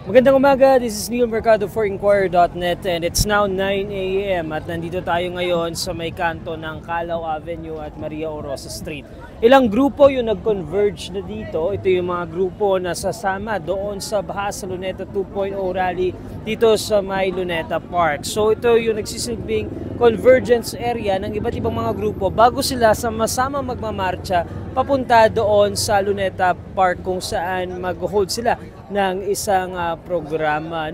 Magandang umaga, this is Neil Mercado for Inquirer.net and it's now 9 a.m. at nandito tayo ngayon sa may kanto ng Calao Avenue at Maria Orosa Street. Ilang grupo yung nag-converge na dito. Ito yung mga grupo na sasama doon sa Baha sa Luneta 2.0 rally dito sa may Luneta Park. So ito yung nagsisilbing convergence area ng iba't ibang mga grupo bago sila sama-sama magmamarcha papunta doon sa Luneta Park kung saan mag-hold sila ng isang programa.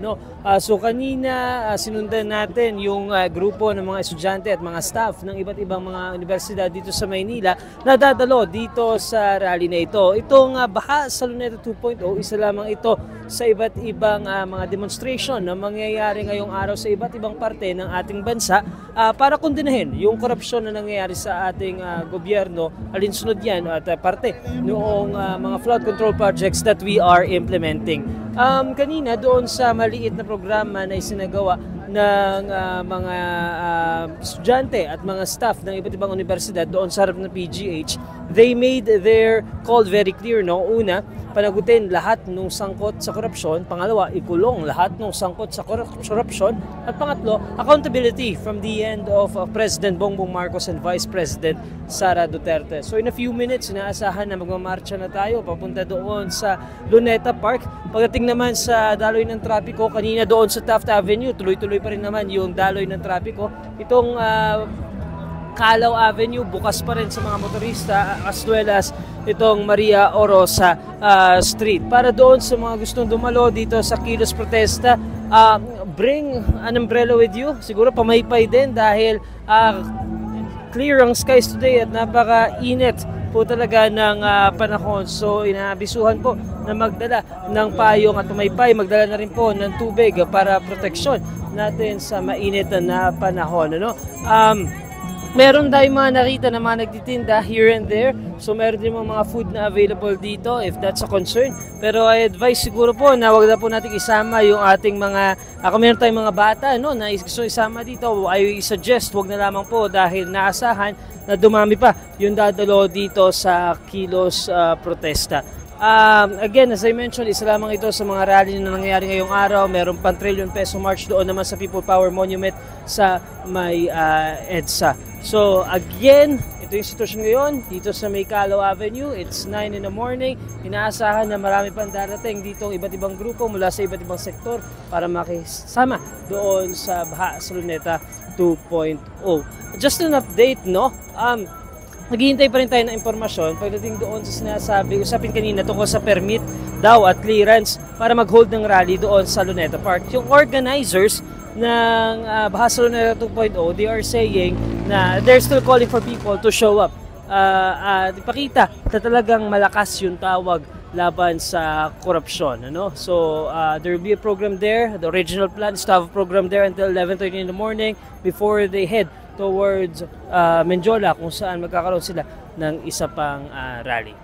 So kanina sinundan natin yung grupo ng mga estudyante at mga staff ng iba't ibang mga universidad dito sa Maynila na dadalo dito sa rally na ito. Itong Baha sa Luneta 2.0, isa lamang ito sa iba't ibang mga demonstration na mangyayari ngayong araw sa iba't ibang parte ng ating bansa para kondinahin yung korupsyon na nangyayari sa ating gobyerno, alinsunod yan at parte noong mga flood control projects that we are implementing. Kanina doon sa maliit na programa na isinagawa ng mga estudyante at mga staff ng iba't ibang universidad doon sa harap ng PGH, they made their call very clear. Una, panagutin lahat ng sangkot sa korupsyon. Pangalawa, ikulong lahat ng sangkot sa korupsyon. At pangatlo, accountability from the end of President Bongbong Marcos and Vice President Sara Duterte. So in a few minutes, inaasahan na magmamarcha na tayo papunta doon sa Luneta Park. Pagdating naman sa daloy ng trapiko, kanina doon sa Taft Avenue, tuloy-tuloy pa rin naman yung daloy ng trapiko. Itong Calao Avenue, bukas pa rin sa mga motorista as well as itong Maria Orosa Street. Para doon sa mga gustong dumalo dito sa kilos protesta, bring an umbrella with you. Siguro pamaypay din dahil clear ang skies today at napaka-init po talaga ng panahon. So inaabisuhan po na magdala ng payong at pamaypay, magdala na rin po ng tubig para proteksyon natin sa mainit na panahon. Meron tayong mga nakita na mga nagtitinda here and there. So meron din mga food na available dito if that's a concern. Pero I advise siguro po na wag na po natin isama yung ating mga, kung meron tayong mga bata na gusto isama dito, I suggest wag na lamang po dahil naasahan na dumami pa yung dadalo dito sa kilos protesta. Again, as I mentioned, isa lamang ito sa mga rally na nangyayari ngayong araw. Meron pang trillion peso march doon naman sa People Power Monument sa may EDSA. So again, ito yung sitwasyon ngayon dito sa may Calao Avenue. It's 9 in the morning. Inaasahan na marami pang darating dito iba't ibang grupo mula sa iba't ibang sektor para makisama doon sa Baha sa Luneta 2.0. Just an update, naghihintay pa rin tayo ng impormasyon pagdating doon sa sinasabi, usapin kanina tungkol sa permit daw at clearance para mag-hold ng rally doon sa Luneta Park. Yung organizers ng Baha sa Luneta 2.0, they are saying na they're still calling for people to show up at ipakita na talagang malakas yung tawag laban sa korupsyon. So there will be a program there. The original plan is to have a program there until 11:30 in the morning before they head towards Menjola kung saan magkakaroon sila ng isa pang rally.